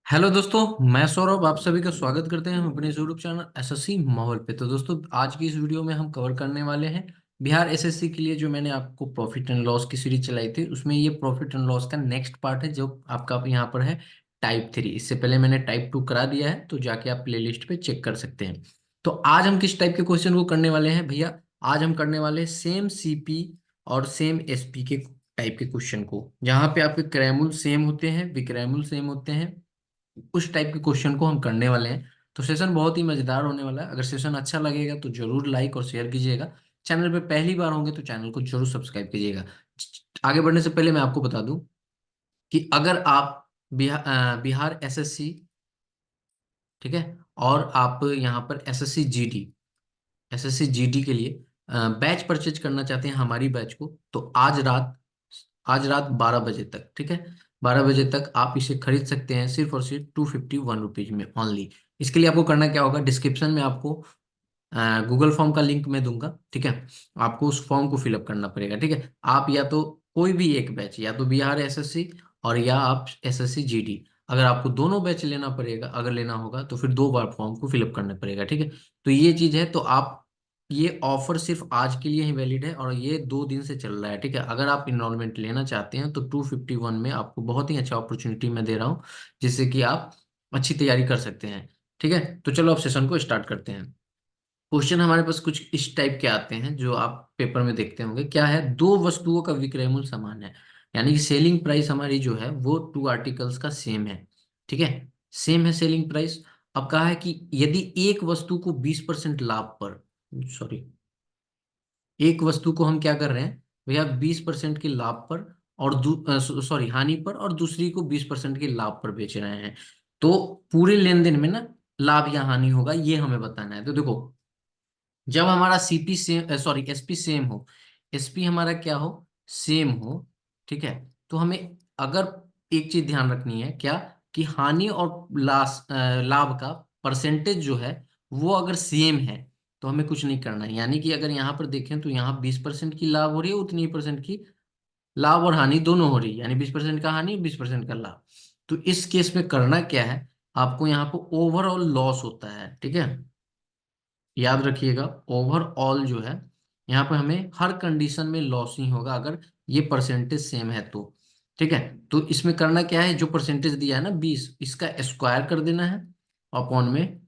Hello दोस्तों, मैं सौरभ आप सभी का स्वागत करते हैं हम अपने यूट्यूब चैनल एसएससी माहौल पे। तो दोस्तों, आज की इस वीडियो में हम कवर करने वाले हैं बिहार एसएससी के लिए जो मैंने आपको प्रॉफिट एंड लॉस की सीरीज चलाई थी, उसमें ये प्रॉफिट एंड लॉस का नेक्स्ट पार्ट है जो आपका यहाँ पर है टाइप 3। इससे पहले मैंने टाइप 2 करा दिया है, तो जाके आप प्ले लिस्ट पे चेक कर सकते हैं। तो आज हम किस टाइप के क्वेश्चन को करने वाले हैं भैया? आज हम करने वाले हैं सेम सीपी और सेम एसपी के टाइप के क्वेश्चन को, जहाँ पे आपके क्रैमुल सेम होते हैं, विक्रैमुल सेम होते हैं। उस टाइप के क्वेश्चन को हम करने वाले हैं। तो सेशन बहुत ही मजेदार होने वाला है। अगर सेशन अच्छा लगेगा तो जरूर लाइक और शेयर कीजिएगा। चैनल पे पहली बार होंगे तो चैनल को जरूर सब्सक्राइब कीजिएगा। आगे बढ़ने से पहले मैं आपको बता दूं कि अगर आप बिहार एसएससी, ठीक है, और आप यहाँ पर एसएससी जीडी के लिए बैच परचेज करना चाहते हैं हमारी बैच को, तो आज रात 12 बजे तक, ठीक है, 12 बजे तक आप इसे खरीद सकते हैं सिर्फ और सिर्फ 251 रुपीज में ओनली। इसके लिए आपको करना क्या होगा, डिस्क्रिप्शन में आपको गूगल फॉर्म का लिंक मैं दूंगा, ठीक है। आपको उस फॉर्म को फिलअप करना पड़ेगा, ठीक है। आप या तो कोई भी एक बैच, या तो बिहार एसएससी और या आप एसएससी जीडी, अगर आपको दोनों बैच लेना पड़ेगा, अगर लेना होगा तो फिर 2 बार फॉर्म को फिलअप करना पड़ेगा, ठीक है। तो ये चीज है। तो आप, ये ऑफर सिर्फ आज के लिए ही वैलिड है और ये 2 दिन से चल रहा है, ठीक है। अगर आप इनरोलमेंट लेना चाहते हैं तो 251 में आपको बहुत ही अच्छा अपॉर्चुनिटी मैं दे रहा हूँ, जिससे कि आप अच्छी तैयारी कर सकते हैं, ठीक है। तो चलो अब सेशन को स्टार्ट करते हैं। क्वेश्चन हमारे पास कुछ इस टाइप के आते हैं जो आप पेपर में देखते होंगे। क्या है, दो वस्तुओं का विक्रय मूल्य समान है, यानी कि सेलिंग प्राइस हमारी जो है वो 2 आर्टिकल्स का सेम है, ठीक है। सेम है सेलिंग प्राइस। अब कहा है कि यदि एक वस्तु को 20% लाभ पर, सॉरी, एक वस्तु को हम क्या कर रहे हैं भैया, 20% के लाभ पर और सॉरी हानि पर, और दूसरी को 20% के लाभ पर बेच रहे हैं, तो पूरे लेन देन में ना लाभ या हानि होगा, ये हमें बताना है। तो देखो, जब हमारा CP same, sorry SP same हो, एसपी हमारा क्या हो, सेम हो, ठीक है, तो हमें अगर एक चीज ध्यान रखनी है, क्या, कि हानि और लाभ का परसेंटेज जो है वो अगर सेम है तो हमें कुछ नहीं करना है। यानी कि अगर यहाँ पर देखें तो यहाँ 20% की लाभ हो रही है, उतनी ही परसेंट की लाभ और हानि दोनों हो रही है, यानी 20% का हानि, 20% का लाभ। तो इस केस में करना क्या है, आपको यहाँ पर ओवरऑल लॉस होता है, ठीक है। याद रखिएगा, ओवरऑल जो है यहाँ पे हमें हर कंडीशन में लॉस ही होगा अगर ये परसेंटेज सेम है तो, ठीक है। तो इसमें करना क्या है, जो परसेंटेज दिया है ना 20, इसका स्क्वायर कर देना है, अपॉन में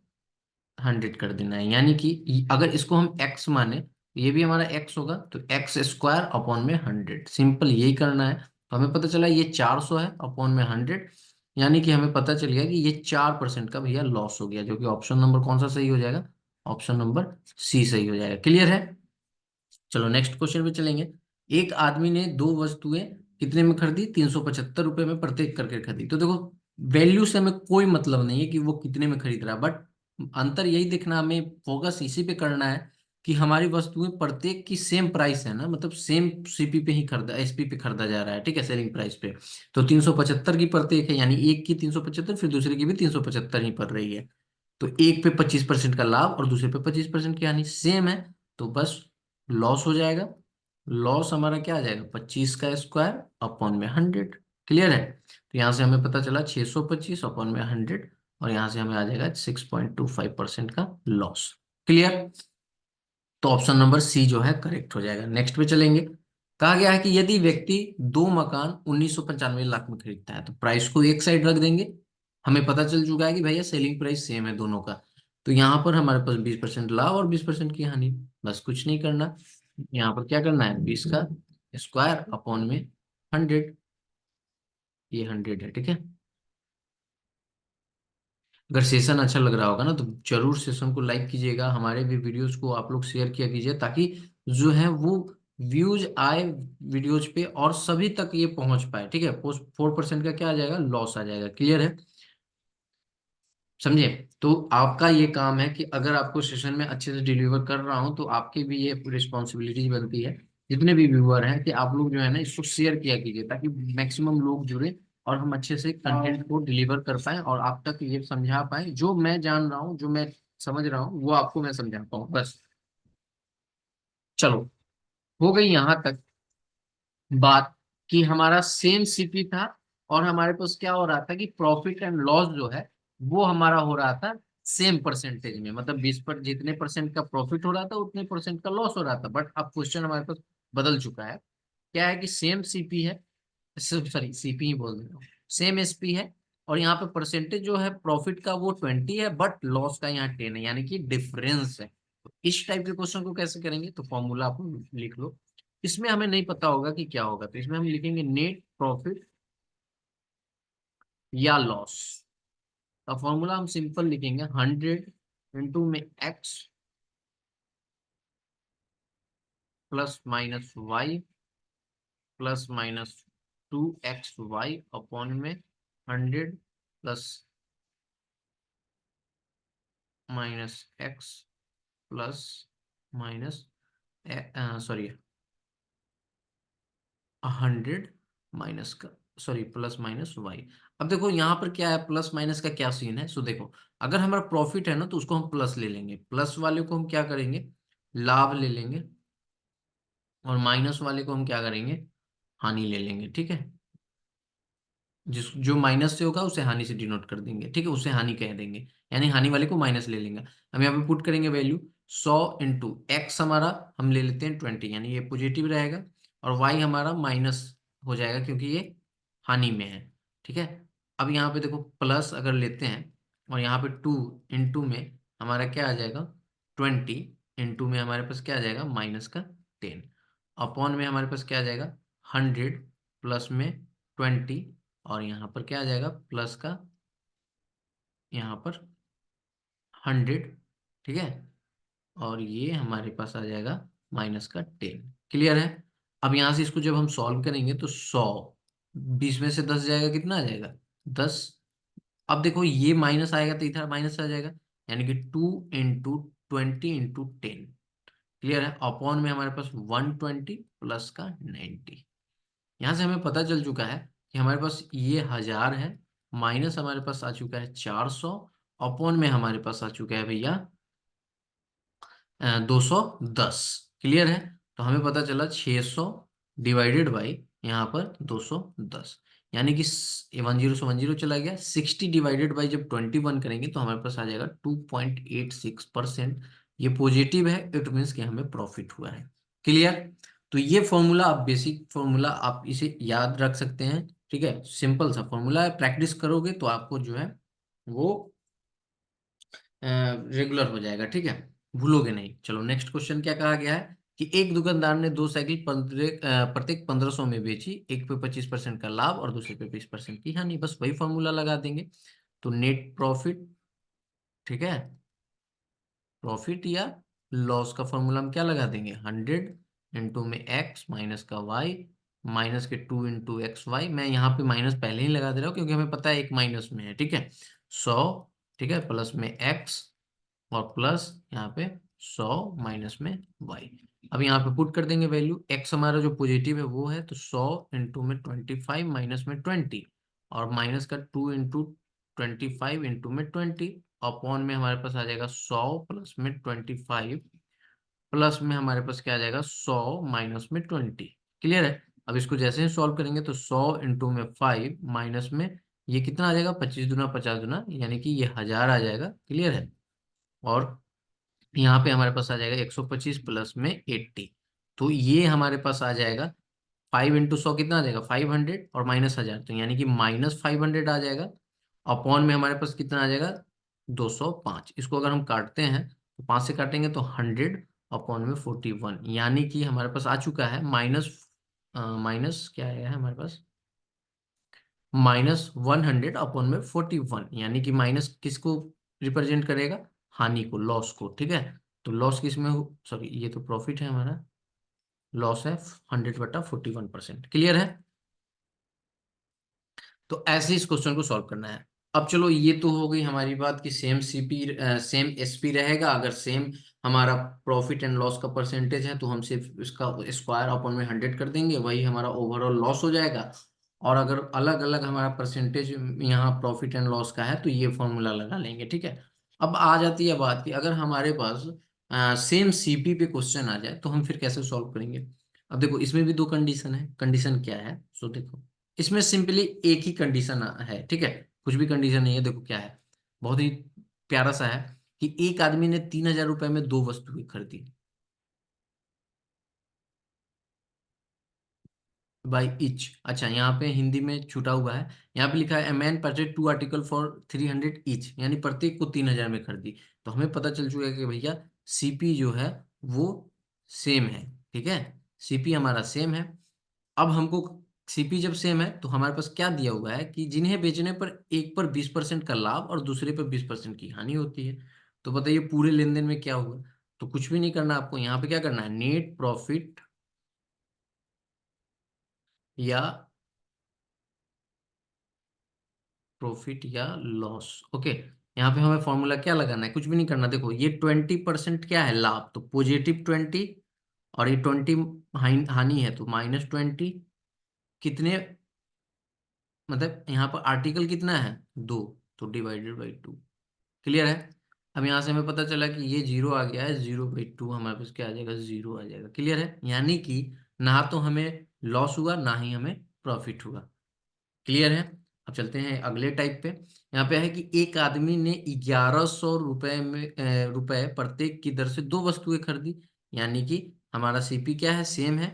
100 कर देना है। यानी कि अगर इसको हम एक्स माने तो ये भी हमारा एक्स होगा, तो एक्स स्क्वायर अपॉन में 100, सिंपल यही करना है। तो हमें पता चला ये 400 है अपॉन में 100, यानी कि हमें पता चल गया कि ये 4% का भैया लॉस हो गया, जो कि ऑप्शन नंबर कौन सा सही हो जाएगा, ऑप्शन नंबर सी सही हो जाएगा। क्लियर है? चलो नेक्स्ट क्वेश्चन पे चलेंगे। एक आदमी ने दो वस्तुएं कितने में खरीदी, 375 रुपए में प्रत्येक करके खरीदी। तो देखो, वैल्यू से हमें कोई मतलब नहीं है कि वो कितने में खरीद रहा है, बट अंतर यही देखना, हमें फोकस इसी पे करना है कि हमारी वस्तुएं प्रत्येक की सेम प्राइस है ना, मतलब सेम सीपी पे ही खरीदा, एसपी पे खरीदा जा रहा है, ठीक है, सेलिंग प्राइस पे। तो 375 की प्रत्येक है, यानी एक की 375, फिर दूसरे की भी 375 ही पड़ रही है। तो एक पे 25% का लाभ और दूसरे पे 25% की हानि, सेम है, तो बस लॉस हो जाएगा। लॉस हमारा क्या आ जाएगा, 25 का स्क्वायर अपॉन में 100। क्लियर है? तो यहाँ से हमें पता चला 625 अपॉन में 100, और यहाँ से हमें आ जाएगा 6.25% का लॉस। क्लियर? तो ऑप्शन नंबर सी जो है करेक्ट हो जाएगा। नेक्स्ट पे चलेंगे। कहा गया है कि यदि व्यक्ति दो मकान 1995 लाख में खरीदता है, तो प्राइस को एक साइड रख देंगे। हमें पता चल चुका है कि भैया सेलिंग प्राइस सेम है दोनों का, तो यहाँ पर हमारे पास 20% लाभ और 20% की हानि, बस कुछ नहीं करना। यहाँ पर क्या करना है, 20 का स्क्वायर अपॉन में 100, ये 100 है, ठीक है। अगर सेशन अच्छा लग रहा होगा ना तो जरूर सेशन को लाइक कीजिएगा, हमारे भी वीडियोस को आप लोग शेयर किया कीजिए, ताकि जो है वो व्यूज आए वीडियोज पे और सभी तक ये पहुंच पाए, ठीक है। 4% का क्या आ जाएगा, लॉस आ जाएगा। क्लियर है? समझे? तो आपका ये काम है कि अगर आपको सेशन में अच्छे से डिलीवर कर रहा हूं तो आपकी भी ये रिस्पॉन्सिबिलिटी बनती है, जितने भी व्यूअर हैं, कि आप लोग जो है ना इसको शेयर किया कीजिए, ताकि मैक्सिमम लोग जुड़े और हम अच्छे से कंटेंट को डिलीवर कर पाए और आप तक ये समझा पाए, जो मैं जान रहा हूँ, जो मैं समझ रहा हूँ, वो आपको मैं समझा पाऊँ, बस। चलो, हो गई यहाँ तक बात कि हमारा सेम सीपी था और हमारे पास क्या हो रहा था कि प्रॉफिट एंड लॉस जो है वो हमारा हो रहा था सेम परसेंटेज में, मतलब 20 पर जितने परसेंट का प्रॉफिट हो रहा था उतने परसेंट का लॉस हो रहा था। बट अब क्वेश्चन हमारे पास बदल चुका है। क्या है कि सेम सीपी है, सॉरी सीपी ही बोल रहा हूँ, सेम एसपी है, और यहाँ पे परसेंटेज जो है प्रॉफिट का वो 20 है बट लॉस का यहाँ 10 है, यानी कि डिफरेंस है। तो इस टाइप के क्वेश्चन को कैसे करेंगे, तो फॉर्मूला आप लिख लो। इसमें हमें नहीं पता होगा कि क्या होगा, तो इसमें हम लिखेंगे नेट प्रॉफिट या लॉस। का फॉर्मूला हम सिंपल लिखेंगे 100 इंटू में x plus minus y plus minus 2xy upon में 100 plus minus x plus minus sorry 100 minus का सॉरी प्लस माइनस वाई। अब देखो यहाँ पर क्या है, प्लस माइनस का क्या सीन है। सो देखो, अगर हमारा प्रॉफिट है ना तो उसको हम प्लस ले लेंगे, प्लस वाले को हम क्या करेंगे, लाभ ले लेंगे, और माइनस वाले को हम क्या करेंगे, हानि ले लेंगे। ठीक है, जिस जो माइनस से होगा उसे हानि से डिनोट कर देंगे। ठीक है, उसे हानि कह देंगे, यानी हानि वाले को माइनस ले लेंगे। हम यहाँ पे पुट करेंगे वैल्यू 100 इंटू एक्स, हमारा हम ले लेते हैं 20, यानी ये पॉजिटिव रहेगा, और वाई हमारा माइनस हो जाएगा क्योंकि ये हानि में है। ठीक है, अब यहाँ पे देखो प्लस अगर लेते हैं, और यहाँ पे 2 इंटू में हमारा क्या आ जाएगा 20, इंटू में हमारे पास क्या आ जाएगा -10, अपॉन में हमारे पास क्या आ जाएगा 100 प्लस में 20, और यहाँ पर क्या आ जाएगा प्लस का यहाँ पर 100। ठीक है, और ये हमारे पास आ जाएगा -10। क्लियर है। अब यहाँ से इसको जब हम सॉल्व करेंगे तो 100 20 में से 10 जाएगा, कितना आ जाएगा 10। अब देखो ये माइनस आएगा तो इधर माइनस आ जाएगा, यानी कि 2 इंटू 20 इंटू 10। क्लियर है, अपॉन में हमारे पास 120 प्लस का 90। यहाँ से हमें पता चल चुका है कि हमारे पास ये 1000 है, माइनस हमारे पास आ चुका है 400, अपॉन में हमारे पास आ चुका है भैया 210। क्लियर है, तो हमें पता चला 600 डिवाइडेड बाई यहाँ पर 210, यानी कि 10 से 10 चला गया, 60 डिवाइडेड बाई जब 21 करेंगे तो हमारे पास आ जाएगा 2.86%। ये पॉजिटिव है, इट मीन्स कि हमें प्रॉफिट हुआ है। क्लियर। तो ये फॉर्मूला आप बेसिक फॉर्मूला आप इसे याद रख सकते हैं। ठीक है, सिंपल सा फॉर्मूला है, प्रैक्टिस करोगे तो आपको जो है वो रेगुलर हो जाएगा। ठीक है, भूलोगे नहीं। चलो नेक्स्ट क्वेश्चन क्या कहा गया है कि एक दुकानदार ने दो साइकिल प्रत्येक 1500 में बेची, एक पे 25% का लाभ और दूसरे पे 20% की हानि। बस वही फॉर्मूला लगा देंगे, तो नेट प्रॉफिट, ठीक है, प्रॉफिट या लॉस का फॉर्मूला हम क्या लगा देंगे 100 इंटू में एक्स माइनस का वाई माइनस के 2 इंटू एक्स वाई। मैं यहाँ पे माइनस पहले ही लगा दे रहा हूँ क्योंकि हमें पता है एक माइनस में है। ठीक है, 100, ठीक है, प्लस में एक्स और प्लस यहाँ पे 100 माइनस में वाई। अब यहाँ पे पुट कर देंगे वैल्यू, एक्स हमारा जो पॉजिटिव है वो है, तो 100 इंटू में 25 माइनस में 20, और माइनस का 2 इंटू 25 इंटू में 20, अपॉन में हमारे पास आ जाएगा 100 प्लस में 25, प्लस में हमारे पास क्या आ जाएगा 100 माइनस में 20। क्लियर है। अब इसको जैसे ही सॉल्व करेंगे तो 100 इंटू में 5 माइनस में ये कितना आ जाएगा 25 दूना 50 दूना, यानी कि ये 1000 आ जाएगा। क्लियर है, और यहाँ पे हमारे पास आ जाएगा 125 प्लस में 80, तो ये हमारे पास आ जाएगा 5 इंटू 100 कितना आ जाएगा 500, और माइनस 1000 तो यानी कि -500 आ जाएगा। अपॉन में हमारे पास कितना आ जाएगा 205। इसको अगर हम काटते हैं तो 5 से काटेंगे तो 100 अपॉन में 41, यानी कि हमारे पास आ चुका है माइनस माइनस क्या आया है हमारे पास -100 अपॉन में 41, यानी कि माइनस किसको रिप्रेजेंट करेगा, हानि को, लॉस को। ठीक है, तो लॉस किस में हो, सॉरी ये तो प्रॉफिट है हमारा, लॉस है 100/41%। क्लियर है, तो ऐसे इस क्वेश्चन को सॉल्व करना है। अब चलो ये तो हो गई हमारी बात कि सेम सीपी सेम एसपी रहेगा, अगर सेम हमारा प्रॉफिट एंड लॉस का परसेंटेज है तो हम सिर्फ इसका स्क्वायर अपॉन में 100 कर देंगे, वही हमारा ओवरऑल लॉस हो जाएगा। और अगर अलग अलग हमारा परसेंटेज यहाँ प्रॉफिट एंड लॉस का है तो ये फॉर्मूला लगा लेंगे। ठीक है, अब आ जाती है बात कि अगर हमारे पास सेम सीपी पे क्वेश्चन आ जाए तो हम फिर कैसे सॉल्व करेंगे। अब देखो इसमें भी दो कंडीशन है, कंडीशन क्या है, सो देखो इसमें सिंपली एक ही कंडीशन है, ठीक है, कुछ भी कंडीशन नहीं है। देखो क्या है, बहुत ही प्यारा सा है कि एक आदमी ने 3,000 रुपए में दो वस्तुएं खरीदी बाई इच। अच्छा, यहाँ पे हिंदी में छूटा हुआ है, यहाँ पे लिखा है a man purchase two article for 300 each, यानी प्रत्येक को 3,000 में खरीदी। तो हमें पता चल चुका है कि भैया सीपी जो है वो सेम है, ठीक है, सीपी हमारा सेम है। अब हमको सीपी जब सेम है तो हमारे पास क्या दिया हुआ है कि जिन्हें बेचने पर एक पर 20% का लाभ और दूसरे पर 20% की हानि होती है। तो बताइए पूरे लेन देन में क्या हुआ। तो कुछ भी नहीं करना आपको, यहाँ पे क्या करना है, नेट प्रॉफिट या प्रॉफिट या लॉस। ओके, यहाँ पे हमें फॉर्मूला क्या लगाना है, कुछ भी नहीं करना। देखो ये 20% क्या है, लाभ, तो +20, और ये 20 हानि है तो -20। कितने, मतलब यहाँ पर आर्टिकल कितना है, दो, तो डिवाइडेड बाई 2। क्लियर है। अब यहाँ से हमें पता चला कि ये जीरो आ गया है, 0/2 हमारे पास क्या आ जाएगा, जीरो आ जाएगा। क्लियर है, यानी कि ना तो हमें लॉस हुआ ना ही हमें प्रॉफिट हुआ। क्लियर है। अब चलते हैं अगले टाइप पे। यहाँ पे है कि एक आदमी ने 1,100 रुपए में रुपए प्रत्येक की दर से दो वस्तुएं खरीदी, यानी कि हमारा सीपी क्या है, सेम है।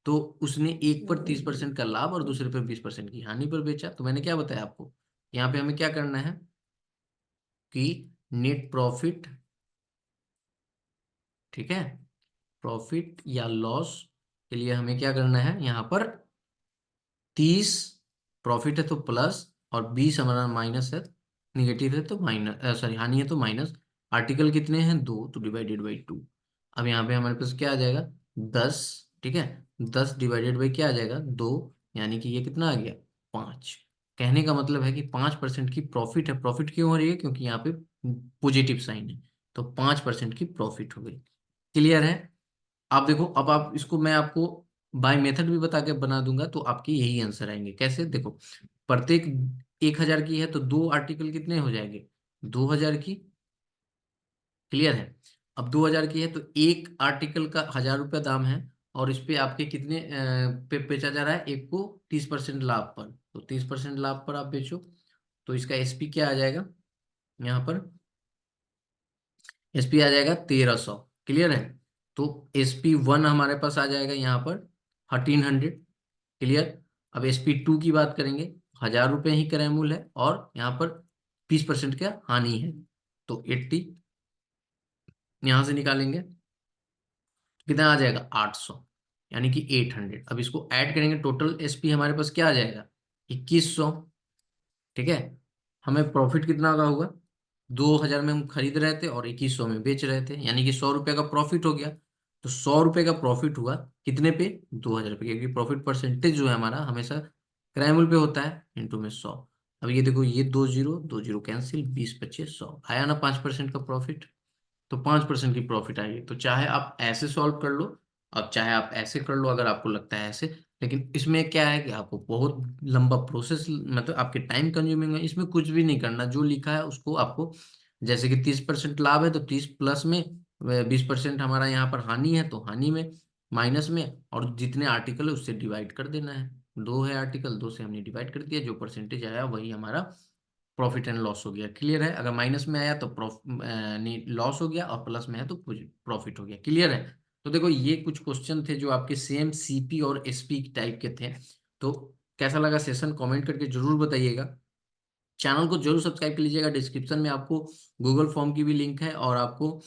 तो उसने एक पर 30% का लाभ और दूसरे पर 20% की हानि पर बेचा। तो मैंने क्या बताया आपको, यहाँ पे हमें क्या करना है कि नेट प्रॉफिट, ठीक है, प्रॉफिट या लॉस के लिए हमें क्या करना है, यहाँ पर 30 प्रॉफिट है तो प्लस, और 20 हमारा माइनस है, निगेटिव है तो माइनस, सॉरी हानि है तो माइनस। आर्टिकल कितने हैं, दो, तो डिवाइडेड बाई 2। अब यहाँ पे हमारे पास क्या आ जाएगा, 10, ठीक है, 10 डिवाइडेड बाई क्या आ जाएगा, दो, यानी कि ये कितना आ गया, 5। कहने का मतलब है कि 5% की प्रॉफिट है। प्रॉफिट क्यों हो रही है, क्योंकि यहाँ पे पॉजिटिव साइन है, तो 5% की प्रॉफिट हो गई। क्लियर है। आप देखो, अब आप इसको मैं आपको बाय मेथड भी बता के बना दूंगा तो आपके यही आंसर आएंगे। कैसे, देखो, प्रत्येक 1,000 की है तो दो आर्टिकल कितने हो जाएंगे, 2,000 की। क्लियर है। अब 2,000 की है तो एक आर्टिकल का 1,000 रुपया दाम है, और इस पे आपके कितने पे बेचा जा रहा है, एक को 30% लाभ पर, तो 30% लाभ पर आप बेचो। तो इसका एसपी क्या आ जाएगा, यहाँ पर एसपी आ जाएगा 1,300। क्लियर है। तो SP1 हमारे पास आ जाएगा यहाँ पर 1,300। क्लियर। अब SP2 की बात करेंगे, 1,000 रुपये ही क्रय मूल्य है और यहाँ पर 20% का हानि है, तो 80 यहाँ से निकालेंगे, कितना आ जाएगा, 800, यानी कि 800। अब इसको ऐड करेंगे, टोटल एसपी हमारे पास क्या आ जाएगा, 2,100। ठीक है। हमें प्रॉफिट कितना का होगा, 2,000 में हम खरीद रहे थे और 2,100 में बेच रहे थे, यानी कि 100 रुपये का प्रॉफिट हो गया। तो 100 रुपये का प्रॉफिट हुआ कितने पे, 2,000 पे, क्योंकि प्रॉफिट परसेंटेज जो है हमारा हमेशा क्राइमल पे होता है, इंटू में 100। अब ये देखो, ये दो जीरो दो जीरो कैंसिल, 20, 25, 100 आया ना, 5% का प्रॉफिट। तो 5% की प्रॉफिट आएगी। तो चाहे आप ऐसे सॉल्व कर लो और चाहे आप ऐसे कर लो, अगर आपको लगता है ऐसे। लेकिन इसमें क्या है कि आपको बहुत लंबा प्रोसेस, मतलब आपके टाइम कंज्यूमिंग है, इसमें कुछ भी नहीं करना, जो लिखा है उसको आपको, जैसे कि 30% लाभ है तो 30 प्लस में 20% हमारा यहाँ पर हानि है तो हानि में, माइनस में, और जितने आर्टिकल है उससे डिवाइड कर देना है। दो है आर्टिकल, दो से हमने डिवाइड कर दिया, जो परसेंटेज आया वही हमारा प्रॉफिट एंड लॉस हो गया। क्लियर है। अगर माइनस में आया तो लॉस हो गया, और प्लस में है तो प्रॉफिट हो गया। क्लियर है। तो देखो, ये कुछ क्वेश्चन थे जो आपके सेम सीपी और एसपी टाइप के थे। तो कैसा लगा सेशन, कमेंट करके जरूर बताइएगा। चैनल को जरूर सब्सक्राइब कर लीजिएगा। डिस्क्रिप्शन में आपको गूगल फॉर्म की भी लिंक है और आपको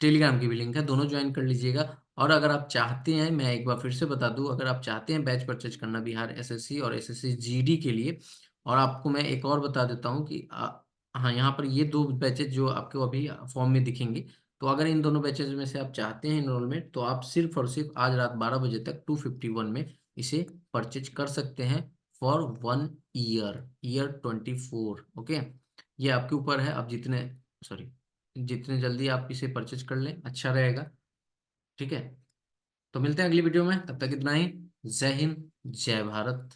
टेलीग्राम की भी लिंक है, दोनों ज्वाइन कर लीजिएगा। और अगर आप चाहते हैं, मैं एक बार फिर से बता दूं, अगर आप चाहते हैं बैच परचेज करना बिहार एसएससी और एसएससी जीडी के लिए, और आपको मैं एक और बता देता हूं कि हाँ, यहाँ पर ये दो बैचेज जो आपको अभी फॉर्म में दिखेंगे, तो अगर इन दोनों बैचेज में से आप चाहते हैं इनरोलमेंट, तो आप सिर्फ और सिर्फ आज रात 12 बजे तक 251 में इसे परचेज कर सकते हैं फॉर 1 ईयर 24। ओके, ये आपके ऊपर है, आप जितने, सॉरी, जितने जल्दी आप इसे परचेज कर लें अच्छा रहेगा। ठीक है। तो मिलते हैं अगली वीडियो में, तब तक इतना ही। जय हिंद, जय भारत।